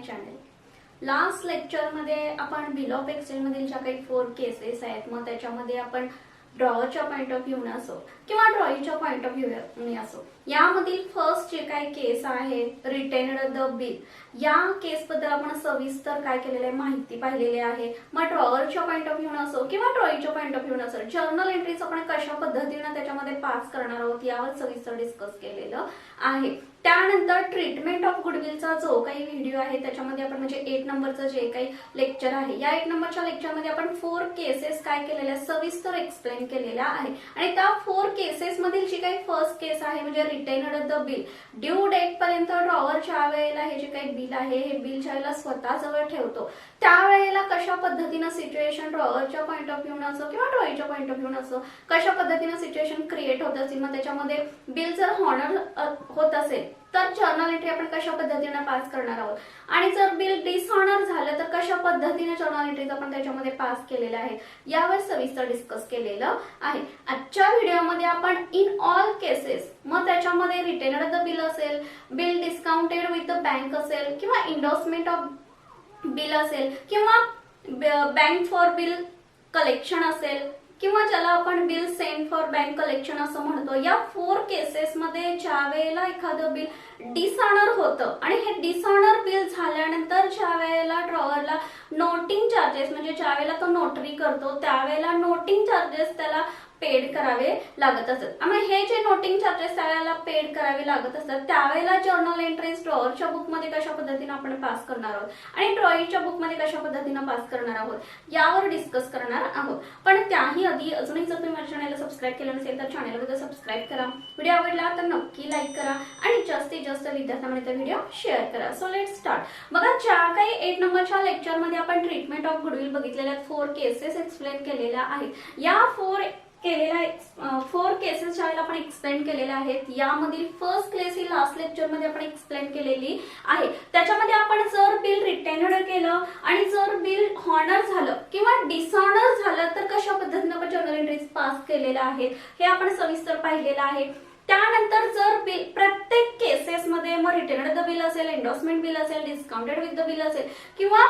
Channel. Last lecture मध्ये आपण bill of exchange मधील ज्या काही 4 केसेस आहेत मग त्याच्यामध्ये आपण ड्रॉवरच्या पॉइंट ऑफ व्ह्यूने असो किंवा ड्रॉईच्या पॉइंट ऑफ व्ह्यूने असो यामधील फर्स्ट जे काही केस आहे रिटेन्ड द बिल, या केस बद्दल आपण सविस्तर काय केलेले आहे माहिती पाहिलेली आहे। मग ड्रॉवरच्या पॉइंट ऑफ व्ह्यूने असो किंवा ड्रॉईच्या पॉइंट ऑफ व्ह्यूने असो जर्नल एंट्रीज आपण कशा पद्धतीने त्याच्यामध्ये पास करणार आहोत यावर सविस्तर डिस्कस केलेलं आहे। त्यानंतर ट्रीटमेंट ऑफ गुडविलचा जो काही व्हिडिओ आहे त्याच्यामध्ये आपण म्हणजे 8 नंबरचं जे काही लेक्चर आहे या 8 नंबरच्या लेक्चरमध्ये आपण 4 केसेस काय केलेल्या सविस्तर एक्सप्लेन केलेल्या आहे आणि त्या 4 केसेस मधील जी काही फर्स्ट केस आहे म्हणजे retained the bill, due date पर्यंत ड्रॉवर ज्या वेळेला हे जे काही बिल आहे हे बिल ज्या वेळेला स्वतःजवळ ठेवतो त्यावेळेला कशा पद्धतीने सिच्युएशन ड्रॉवरच्या पॉइंट ऑफ व्ह्यूने असो किंवा ड्रॉईच्या पॉइंट ऑफ व्ह्यूने असो कशा पद्धतीने सिच्युएशन क्रिएट होत असेल, मग त्याच्यामध्ये बिल जर हॉनर होत असेल तर जर्नल एंट्री आपण कशा पद्धतीने पास करणार आहोत आणि जर बिल डिसऑनर झालं तर कशा पद्धतीने जर्नल एंट्रीज आपण त्याच्यामध्ये पास केलेल्या आहेत यावर सविस्तर डिस्कस केलेलं आहे। आजच्या व्हिडिओमध्ये आपण इन ऑल केसेस मग त्याच्यामध्ये रिटेन्ड द बिल असेल, bill discounted with the bank असेल किंवा इंडोर्समेंट ऑफ बिल असेल किंवा बँक फॉर बिल कलेक्शन असेल किंवा ज्याला आपण bill sent for bank collection असं म्हणतो, या 4 केसेस मध्ये ज्या वेळेला एखादं बिल डिसऑनर होतं आणि हे डिसऑनर बिल झाल्यानंतर ज्या वेळेला ड्रॉवरला नोटिंग चार्जेस म्हणजे ज्या वेळेला तो नोटरी करतो त्यावेळेला नोटिंग चार्जेस त्याला पेड करावे लागत असतात आणि हे जे नोटिंग चार्जेस त्यावेळेला पेड करावे लागत असतात त्यावेळेला जर्नल एंट्रीज ड्रॉवरच्या बुकमध्ये कशा पद्धतीने आपण पास करणार आहोत आणि ड्रॉईच्या बुकमध्ये कशा पद्धतीने पास करणार आहोत यावर डिस्कस करणार आहोत। पण त्याही आधी अजूनही जर तुम्ही माझ्या चॅनलला सबस्क्राईब केलं नसेल तर चॅनलला सबस्क्राईब करा, व्हिडिओ आवडला तर नक्की लाईक करा आणि जास्तीत जास्त विद्यार्थ्यांमध्ये व्हिडिओ शेअर करा। So let's start. बघा ज्या काही 8 नंबरच्या लेक्चरमध्ये आपण ट्रीटमेंट ऑफ गुडविल बघितलेल्या 4 केसेस एक्सप्लेन केलेल्या आहेत। या 4 केसेस ज्यावेळेला आपण एक्सप्लेन केलेल्या आहेत यामधील फर्स्ट केस ही लास्ट लेक्चर मध्ये आपण एक्सप्लेन केलेली आहे। त्याच्यामध्ये आपण जर बिल रिटेन्ड केलं आणि जर बिल हॉनर झालं किंवा डिसऑनर झालं तर कशा पद्धतीने आपण जर्नल एंट्रीज पास केलेल्या आहेत हे आपण सविस्तर पाहिलेलं आहे। त्यानंतर जर बिल प्रत्येक केसेस मध्ये मग रिटेन्ड द बिल असेल, एंडोर्समेंट बिल असेल, डिस्काउंटेड विथ द बिल असेल किंवा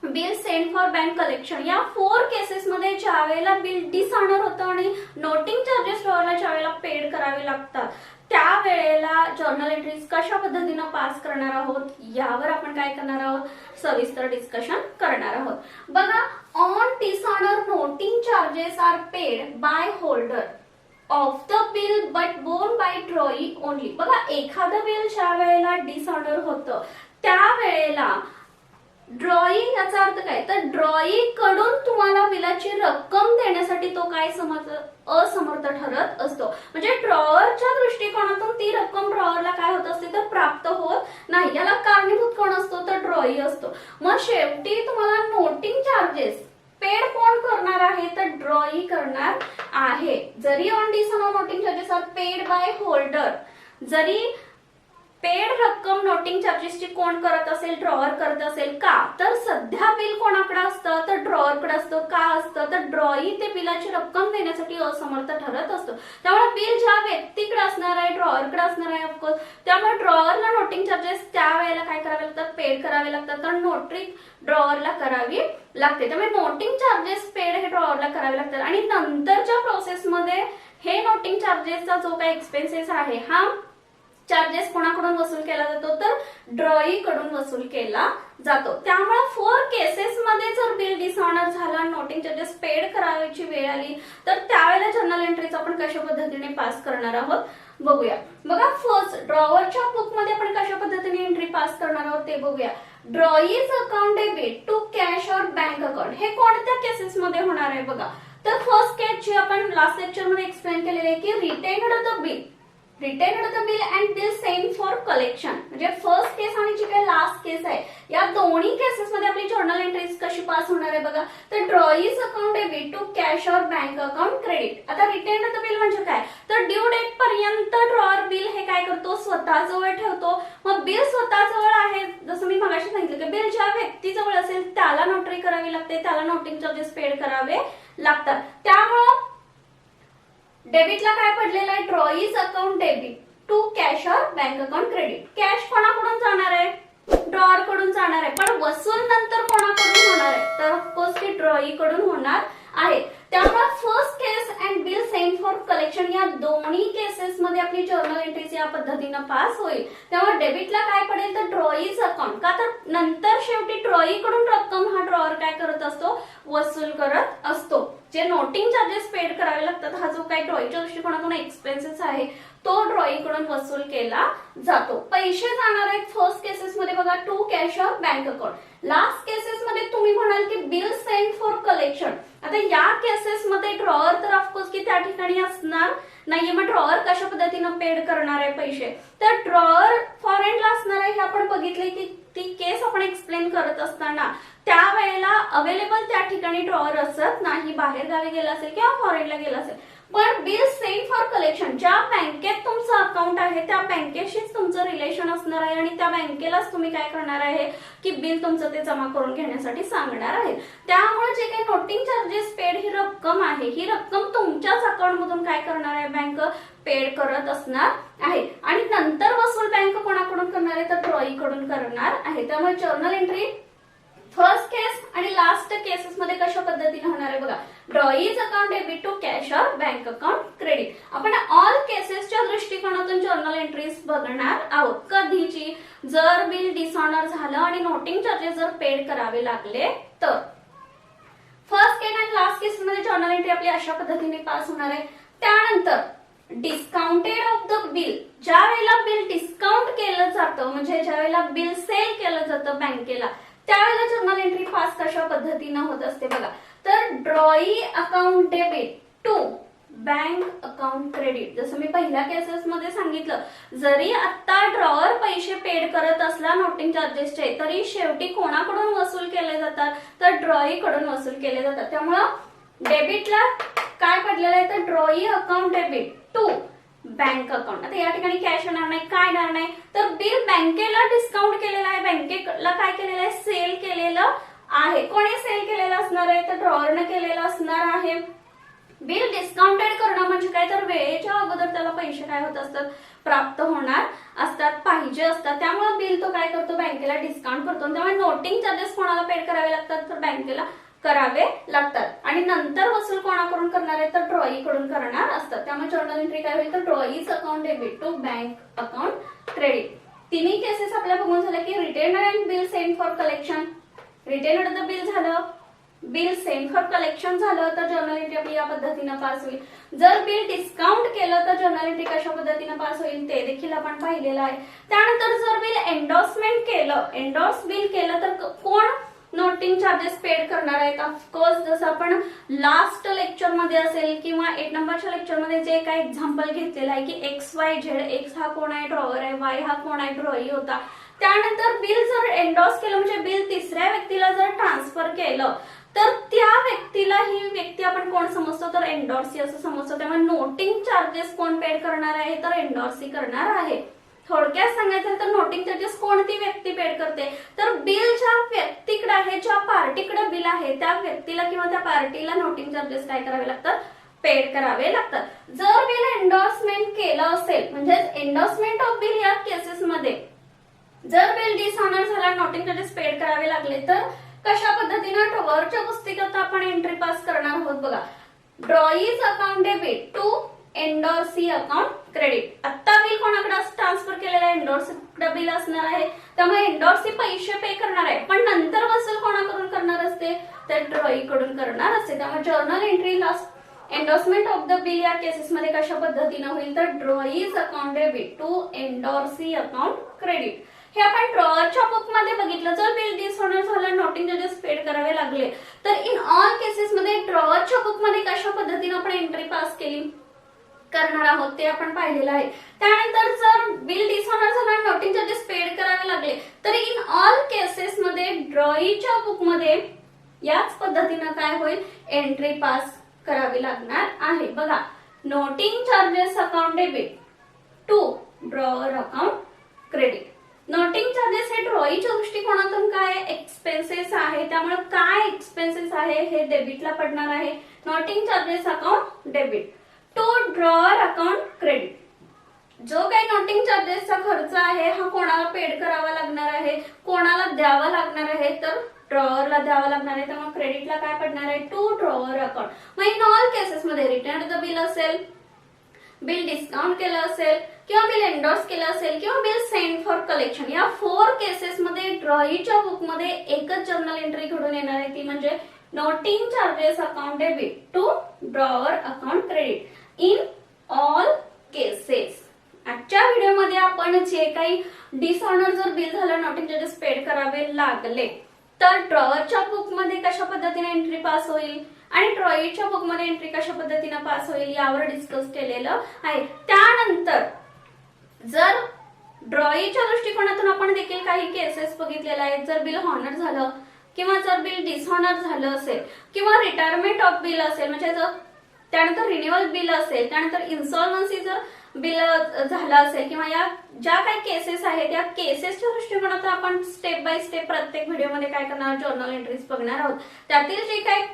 bill sent for bank collection, या 4 केसेस मध्ये ज्या वेळेला बिल डिसऑनर होतं आणि नोटिंग चार्जेस ड्रॉवरला ज्या वेळेला पेड करावे लागतात त्यावेळेला जर्नल एंट्रीज कशा पद्धतीने पास करणार आहोत यावर आपण काय करणार आहोत सविस्तर डिस्कशन करणार आहोत। बघा, on dishonour noting charges are paid by holder of the bill but borne by drawee only. बघा, एखादं बिल ज्या वेळेला डिसऑनर होतं त्यावेळेला ड्रॉई याचा अर्थ काय तर ड्रॉई कडून तुम्हाला बिलाची रक्कम देण्यासाठी तो काय असमर्थ ठरत असतो, म्हणजे ड्रॉवरच्या दृष्टिकोनातून ती रक्कम ड्रॉवरला काय होत असते तर प्राप्त होत नाही। याला कारणीभूत कोण असतो तर ड्रॉई असतो। मग शेवटी तुम्हाला नोटिंग चार्जेस पेड कोण करणार आहे तर ड्रॉई करणार आहे। जरी on dishonour noting charges are paid by holder, जरी पेड रक्कम नोटिंग चार्जेसची कोण करत असेल ड्रॉवर करत असेल का तर सध्या बिल कोणाकडे असतं तर ड्रॉवरकडे असतं। का असतं तर ड्रॉई ते बिलाची रक्कम देण्यासाठी असमर्थ ठरत असतो। त्यामुळे बिल ज्या व्यक्तीकडे असणार आहे ड्रॉवरकडे असणार आहे ऑफकोर्स, त्यामुळे ड्रॉवरला नोटिंग चार्जेस त्यावेळेला काय करावे लागतात पेड करावे लागतात कारण नोटरी ड्रॉवरला करावी लागते। त्यामुळे नोटिंग चार्जेस पेड हे ड्रॉवरला करावे लागतात आणि नंतरच्या प्रोसेसमध्ये हे नोटिंग चार्जेसचा जो काही एक्सपेन्सेस आहे हा चार्जेस कोणाकडून वसूल केला जातो तर ड्रॉई कडून वसूल केला जातो। त्यामुळे 4 केसेस मध्ये जर बिल डिसऑनर झाला, नोटिंग चार्जेस पेड करायची वेळ आली तर त्यावेळेला जर्नल एंट्रीज आपण कशा पद्धतीने पास करणार आहोत बघूया। बघा, फर्स्ट ड्रॉवरच्या बुक मध्ये आपण कशा पद्धतीने एंट्री पास करणार आहोत ते बघूया। ड्रॉईज account debit to cash or bank account, हे कोणत्या केसेस मध्ये होणार आहे बघा। तर फर्स्ट केस जी आपण लास्ट लेक्चर मध्ये एक्सप्लेन केलेली आहे की retained the bill and bill sent for collection, म्हणजे फर्स्ट केस आणि जी काही लास्ट केस आहे या दोन्ही केसेस मध्ये आपली जर्नल एंट्रीज कशी पास होणार आहे बघा। तर drawee's account debit to cash or bank account credit. आता रिटेन्ड द बिल म्हणजे काय तर ड्यू डेट पर्यंत ड्रॉवर बिल हे काय करतो स्वतःजवळ ठेवतो। मग बिल स्वतःजवळ आहे जसं मी मगाशी सांगितलं की बिल ज्या व्यक्तीजवळ असेल त्याला नोटरी करावी लागते, त्याला नोटिंग चार्जेस पेड करावे लागतात। त्यामुळे डेबिटला काय पडलेलं आहे ड्रॉईज account debit to cash or bank account credit. Cash कोणाकडून जाणार आहे ड्रॉवर कडून जाणार आहे, वसूल नंतर कोणाकडून होणार आहे, तर ऑफकोर्स की ड्रॉई कडून होणार आहे. त्यामुळे first case and bill sent for collection या दोन्ही केसेस मध्ये आपली जर्नल एंट्रीज या पद्धतीने पास होईल. त्यामुळे डेबिटला काय पडेल, तर ड्रॉईज अकाउंट, का तर नंतर शेवटी ड्रॉई कडून रक्कम हा ड्रॉवर काय करत असतो, वसूल करत असतो. जे नोटिंग चार्जेस पेड करावे लागतात, हा जो काही ड्रॉईच्या दृष्टिकोनातून एक्सपेन्सेस आहे तो ड्रॉई कडून वसूल केला जातो. पैसे जाणार आहेत फर्स्ट केसेस मध्ये बघा to cash or bank account. Last cases मध्ये तुम्ही म्हणाल की बिल सेंड फॉर कलेक्शन. आता या केसेस मध्ये ड्रॉवर तर ऑफकोर्स की त्या ठिकाणी असणार नाहीये. मग ड्रॉवर कशा पद्धतीने पेड करणार आहे पैसे, तर ड्रॉवर फॉरेनला असणार आहे. हे आपण बघितले की ती केस आपण एक्सप्लेन करत असताना त्यावेळेला अवेलेबल त्या ठिकाणी ड्रॉवर असत नाही, बाहेर गावी गेला असेल किंवा फॉरेनला गेला असेल. पण बिल सेंड फॉर कलेक्शन, ज्या बँकेत तुमचं अकाउंट आहे त्या बँकेशीच तुमचं रिलेशन असणार आहे आणि त्या बँकेलाच तुम्ही काय करणार आहे की बिल तुमचं ते जमा करून घेण्यासाठी सांगणार आहे. त्यामुळे जे काही नोटिंग चार्जेस पेड ही रक्कम आहे, ही रक्कम तुमच्याच अकाउंट मधून काय करणार आहे, बँक पेड करत असणार आहे. आणि नंतर वसूल बँक कोणाकडून करणार आहे, तर ड्रॉई कडून करणार आहे. त्यामुळे जर्नल एंट्री फर्स्ट केस आणि लास्ट केसेस मध्ये कशा पद्धतीने होणार आहे बघा. Drawee's account debit to cash or bank account credit. आपण ऑल केसेसच्या दृष्टिकोनातून जर्नल एंट्रीज बघणार आहोत. कधीची, जर बिल डिसऑनर झालं आणि नोटिंग चार्जेस जर पेड करावे लागले तर. फर्स्ट केस आणि लास्ट केस मध्ये जर्नल एंट्री आपली अशा पद्धतीने पास होणार आहे. त्यानंतर डिस्काउंटेड ऑफ द बिल, ज्या वेळेला बिल डिस्काउंट केलं जातं म्हणजे ज्या वेळेला बिल सेल केलं जातं बँकेला, त्यावेळेला जर्नल एंट्री पास कशा पद्धतीने होत असते बघा. तर drawee account debit to bank account credit. जसं मी पहिल्या केसेस मध्ये सांगितलं, जरी आता ड्रॉवर पैसे पेड करत असला नोटिंग चार्जेसचे, तरी शेवटी कोणाकडून वसूल केले जातात, तर ड्रॉई कडून वसूल केले जातात. त्यामुळं डेबिटला काय पडलेलं आहे, तर drawee account debit to bank account. आता या ठिकाणी कॅश येणार नाही, काय येणार नाही, तर बिल बँकेला डिस्काउंट केलेलं आहे, बँकेला काय केलेलं आहे, सेल केलेलं आहे. कोणी सेल केलेलं असणार आहे, तर ड्रॉवरने केलेलं असणार आहे. बिल डिस्काउंटेड करणं म्हणजे काय, तर वेळेच्या अगोदर त्याला पैसे काय होत असतात, प्राप्त होणार असतात, पाहिजे असतात. त्यामुळे बिल तो काय करतो, बँकेला डिस्काउंट करतो. त्यामुळे नोटिंग चार्जेस कोणाला पेड करावे लागतात, तर बँकेला करावे लागतात. आणि नंतर वसूल कोणाकडून करणार आहे, तर ड्रॉई कडून करणार असतात. त्यामुळे जर्नल एंट्री काय होईल, तर drawee's account debit to bank account credit. तिन्ही केसेस आपल्या बघून झाल्या की retainer and bill sent for collection. Retainer the bill झालं, बिल सेंड फॉर कलेक्शन झालं, तर जर्नल एंट्री आपली या पद्धतीने पास होईल. जर बिल डिस्काउंट केलं तर जर्नल एंट्री कशा पद्धतीने पास होईल ते देखील आपण पाहिलेलं आहे. त्यानंतर जर बिल एंडोर्समेंट केलं, एंडोर्स बिल केलं, तर कोण नोटिंग चार्जेस पेड करणार आहेत. ऑफकोर्स जसं आपण लास्ट लेक्चर मध्ये असेल किंवा 8 नंबरच्या लेक्चर मध्ये जे काही एक्झाम्पल घेतलेलं आहे की XYZ, एक्स हा कोण आहे, ड्रॉवर आहे, वाय हा कोण आहे, ड्रॉई होता. त्यानंतर बिल जर एंडोर्स केलं म्हणजे बिल तिसऱ्या व्यक्तीला जर ट्रान्सफर केलं, तर त्या व्यक्तीला ही व्यक्ती आपण कोण समजतो, तर एंडोर्सी असं समजतो. त्यामुळे नोटिंग चार्जेस कोण पेड करणार आहे, तर एंडोर्सी करणार आहे. थोडक्यात सांगायचं तर नोटिंग चार्जेस कोणती व्यक्ती पेड करते, तर बिल ज्या व्यक्तीकडे आहे, ज्या पार्टीकडे बिल आहे, त्या व्यक्तीला किंवा त्या पार्टीला नोटिंग चार्जेस काय करावे लागतात, पेड करावे लागतात. जर बिल एंडोर्समेंट केलं असेल म्हणजे एंडोर्समेंट ऑफ बिल या केसेस मध्ये जर बिल डिसऑनर झाला, नोटिंग चार्जेस पेड करावे लागले, तर कशा पद्धतीने ड्रॉवरच्या पुस्तिकेत आपण एंट्री पास करणार आहोत बघा. Drawee's account debit to endorsee account credit. आता बिल कोणाकडे ट्रान्सफर केलेलं आहे, एंडोर्सीकडे बिल असणार आहे. त्यामुळे एंडोर्सी पैसे पे करणार आहे, पण नंतर वसूल कोणाकडून करणार असते, तर ड्रॉई कडून करणार असते. त्यामुळे journal entry last endorsement of the bill या केसेस मध्ये कशा पद्धतीने होईल, तर drawee's account debit to endorsee account credit. हे आपण ड्रॉवरच्या बुक मध्ये बघितलं. जर बिल डिसऑनर झालं, नोटिंग चार्जेस पेड करावे लागले, तर इन ऑल केसेस मध्ये ड्रॉवरच्या बुक मध्ये कशा पद्धतीने आपण एंट्री पास केली करणार आहोत ते आपण पाहिलेलं आहे. त्यानंतर जर बिल डिसऑनर झालं, नोटिंग चार्जेस पेड करावे लागले, तर इन ऑल केसेस मध्ये ड्रॉईच्या बुक मध्ये याच पद्धतीने काय होईल, एंट्री पास करावी लागणार आहे. बघा, noting charges account debit to drawer account credit. Noting charges हे ड्रॉईच्या दृष्टिकोनातून काय एक्सपेन्सेस आहे, त्यामुळे काय एक्सपेन्सेस आहे हे डेबिटला पडणार आहे. Noting charges account debit to drawer account credit. जो काही नोटिंग चार्जेसचा खर्च आहे हा कोणाला पेड करावा लागणार आहे, कोणाला द्यावा लागणार आहे, तर द्यावा लागणार आहे, त्यामुळे क्रेडिटला काय पडणार आहे टू ड्रॉवर अकाउंट. मग इन ऑल केसेस मध्ये रिटर्न द बिल असेल, बिल डिस्काउंट केलं असेल किंवा बिल एंडोर्स केलं असेल किंवा बिल सेंड फॉर कलेक्शन, या 4 केसेस मध्ये ड्रॉईच्या बुक मध्ये एकच जर्नल एंट्री घडून येणार आहे, ती म्हणजे noting charges account debit to drawer account credit in all cases. आजच्या व्हिडिओमध्ये आपण जे काही डिसऑनर जर बिल झालं, नोटिंग चार्जेस पेड करावे लागले, तर ड्रॉवरच्या बुक मध्ये कशा पद्धतीने एंट्री पास होईल आणि ड्रॉईच्या बुक मध्ये एंट्री कशा पद्धतीने पास होईल यावर डिस्कस केलेलं आहे. त्यानंतर जर ड्रॉईच्या दृष्टिकोनातून आपण देखील काही केसेस बघितलेले आहेत, जर बिल हॉनर झालं किंवा जर बिल डिसऑनर झालं असेल किंवा रिटायरमेंट ऑफ बिल असेल, म्हणजे जर त्यानंतर रिन्युअल बिल असेल, त्यानंतर इन्सॉल्वन्सी जर बिल झालं असेल किंवा या ज्या काही केसेस आहेत या केसेसच्या दृष्टिकोनातून आपण स्टेप बाय स्टेप प्रत्येक व्हिडिओमध्ये काय करणार जर्नल एंट्रीज बघणार आहोत. त्यातील जी काही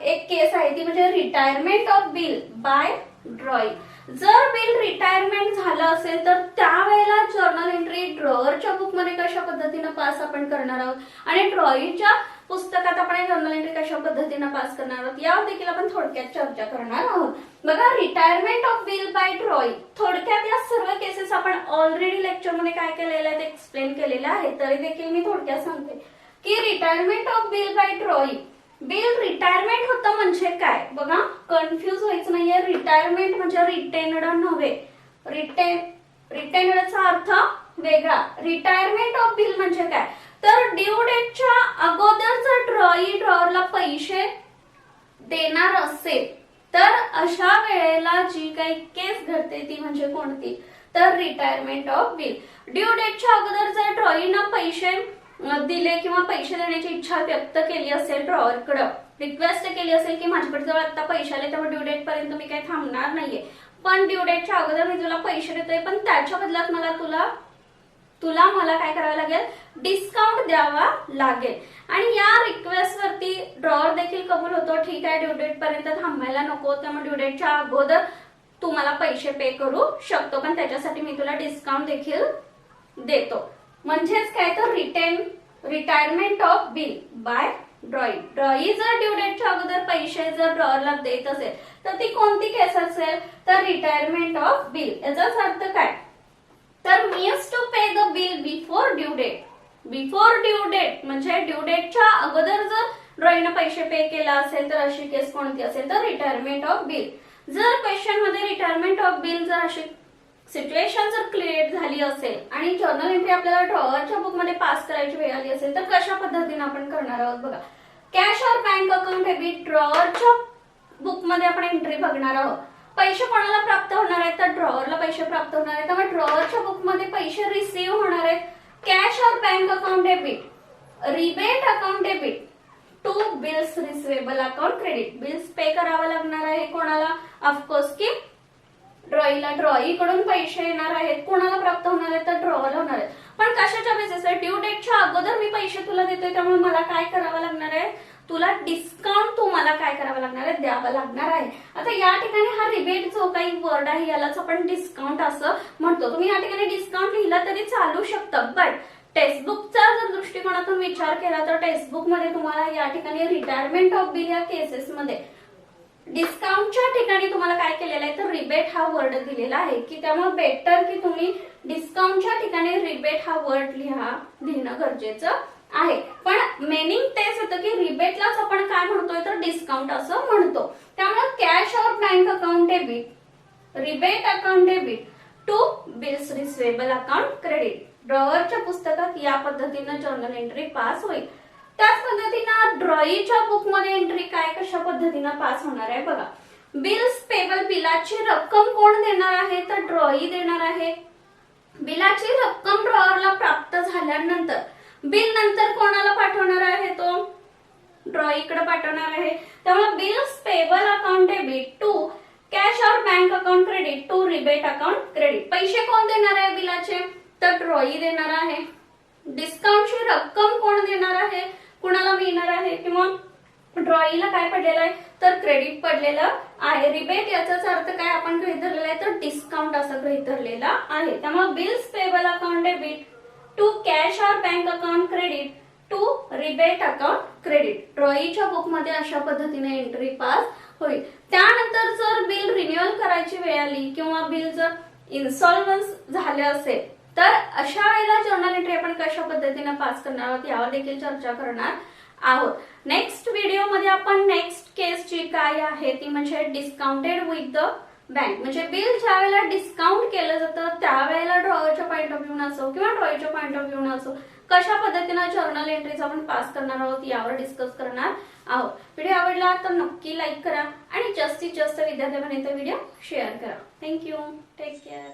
एक केस आहे ती म्हणजे रिटायरमेंट ऑफ बिल बाय ड्रॉई. जर बिल रिटायरमेंट झालं असेल तर त्यावेळेला जर्नल एंट्री ड्रॉवरच्या बुक मध्ये कशा पद्धतीने पास आपण करणार आहोत आणि ड्रॉईच्या पुस्तकात आपण जर्नल एंट्री कशा पद्धतीने पास करणार आहोत यावर देखील आपण थोडक्यात चर्चा करणार आहोत. बघा, रिटायरमेंट ऑफ बिल बाय ड्रॉई, थोडक्यात या सर्व केसेस आपण ऑलरेडी लेक्चर मध्ये काय केलेलं आहे ते एक्सप्लेन केलेलं आहे, तरी देखील मी थोडक्यात सांगते की retirement of bill bye ड्रॉई, bill retirement होतं म्हणजे काय. बघा, कन्फ्युज व्हायचं नाहीये. रिटायरमेंट म्हणजे रिटेनड नव्हे, रिटेनडचा अर्थ वेगळा. रिटायरमेंट ऑफ बिल म्हणजे काय, तर ड्यू डेटच्या अगोदर जर ड्रॉवरला पैसे देणार असेल तर अशा वेळेला जी काही केस घडते ती म्हणजे कोणती, तर रिटायरमेंट ऑफ बिल. ड्यू डेटच्या अगोदर जर ड्रॉईनं पैसे दिले किंवा पैसे देण्याची इच्छा व्यक्त केली असेल, ड्रॉवरकडे रिक्वेस्ट केली असेल की माझ्याकडे जवळ आता पैसे आले त्यामुळे ड्यू डेट पर्यंत मी काही थांबणार नाहीये, पण ड्यू डेटच्या अगोदर मी तुला पैसे देतोय, पण त्याच्या बदल्यात मला काय करावं लागेल, डिस्काउंट द्यावा लागेल. आणि या रिक्वेस्ट वरती ड्रॉवर देखील कबूल होतो, ठीक आहे ड्यू डेट पर्यंत थांबायला नको, त्यामुळे ड्यू डेटच्या अगोदर तू मला पैसे पे करू शकतो, पण त्याच्यासाठी मी तुला डिस्काउंट देखील देतो. म्हणजेच काय, तर रिटायरमेंट ऑफ बिल बाय ड्रॉई. ड्रॉई जर ड्यू डेटच्या अगोदर पैसे जर ड्रॉवरला देत असेल तर ती कोणती केस असेल, तर रिटायरमेंट ऑफ बिल. याचाच अर्थ काय, तर means to pay the bill before due date. Before due date म्हणजे ड्यू डेटच्या अगोदर जर ड्रॉईनं पैसे पे केला असेल तर अशी केस कोणती असेल, तर रिटायरमेंट ऑफ बिल. जर क्वेश्चन मध्ये रिटायरमेंट ऑफ बिल जर अशी सिच्युएशन जर क्रिएट झाली असेल आणि जर्नल एंट्री आपल्याला ड्रॉवरच्या बुक मध्ये पास करायची वेळ आली असेल तर कशा पद्धतीने आपण करणार आहोत. बघा, cash or bank account debit ड्रॉवरच्या book मध्ये आपण एंट्री बघणार आहोत. पैसे कोणाला प्राप्त होणार आहेत, तर ड्रॉवरला पैसे प्राप्त होणार आहेत, त्यामुळे ड्रॉवरच्या बुक मध्ये पैसे रिसीव्ह होणार आहेत. Cash or bank account debit, rebate account debit to bills receivable account credit. Bills pay करावं लागणार आहे कोणाला, ऑफकोर्स की ड्रॉईला. ड्रॉईकडून पैसे येणार आहेत, कोणाला प्राप्त होणार आहेत, तर ड्रॉवरला होणार आहेत. पण कशाच्या बेसिसवर, ड्यू डेटच्या अगोदर मी पैसे तुला देतोय त्यामुळे मला काय करावं लागणार आहे, तुला डिस्काउंट तुम्हाला काय करावं लागणार आहे, द्यावं लागणार आहे. आता या ठिकाणी हा रिबेट जो काही वर्ड आहे यालाच आपण डिस्काउंट असं म्हणतो. तुम्ही या ठिकाणी डिस्काउंट लिहिला तरी चालू शकतं, बट टेक्स्टबुकचा जर दृष्टिकोनातून विचार केला तर टेक्स्टबुक मध्ये तुम्हाला या ठिकाणी रिटायरमेंट ऑफ बिल या केसेस मध्ये डिस्काउंटच्या ठिकाणी तुम्हाला काय केलेलं आहे, तर रिबेट हा वर्ड दिलेला आहे, की त्यामुळे बेटर की तुम्ही डिस्काउंटच्या ठिकाणी रिबेट हा वर्ड लिहिणं गरजेचं आहे. पण मेनिंग तेच होतं की रिबेटलाच आपण काय म्हणतोय, तर डिस्काउंट असं म्हणतो. त्यामुळे cash or bank account debit, rebate account debit to bills receivable account credit. ड्रॉवरच्या पुस्तकात या पद्धतीनं जर्नल एंट्री पास होईल. त्याच पद्धतीनं ड्रॉईच्या बुक मध्ये एंट्री काय कशा पद्धतीनं पास होणार आहे. बघा, बिल्स पेबल, बिलाची रक्कम कोण देणार आहे, तर ड्रॉई देणार आहे. बिलाची रक्कम ड्रॉवरला प्राप्त झाल्यानंतर बिल नंतर कोणाला पाठवणार आहे, तो ड्रॉईकडे पाठवणार आहे. त्यामुळे bills payable account debit to cash or bank account credit to rebate account credit. पैसे कोण देणार आहे बिलाचे, तर ड्रॉई देणार आहे. डिस्काउंटची रक्कम कोण देणार आहे, कुणाला मिळणार आहे, किंवा ड्रॉईला काय पडलेलं आहे, तर क्रेडिट पडलेलं आहे. रिबेट याचाच अर्थ काय आपण गृहीत धरलेला आहे, तर डिस्काउंट असं गृहीत धरलेला आहे. त्यामुळे bills payable account debit to cash or bank account credit to rebate account credit. ट्रॉईच्या बुकमध्ये अशा पद्धतीने एंट्री पास होईल. त्यानंतर जर बिल रिन्युअल करायची वेळ आली किंवा बिल जर इन्स्टॉलमेंट झाले असेल तर अशा वेळेला जर्नल एंट्री आपण कशा पद्धतीने पास करणार आहोत यावर देखील चर्चा करणार आहोत. नेक्स्ट व्हिडिओमध्ये आपण नेक्स्ट केस जी काय आहे ती म्हणजे डिस्काउंटेड विथ द बँक. म्हणजे बिल ज्या वेळेला डिस्काउंट केलं जातं त्यावेळेला ड्रॉवरच्या पॉईंट ऑफ व्ह्यू असो किंवा ड्रॉईच्या पॉईंट ऑफ व्ह्यू असो कशा पद्धतीने जर्नल एंट्रीज आपण पास करणार आहोत यावर डिस्कस करणार आहोत. व्हिडिओ आवडला तर नक्की लाईक करा आणि जास्तीत जास्त विद्यार्थ्यांपर्यंत व्हिडिओ शेअर करा. थँक्यू. Take care.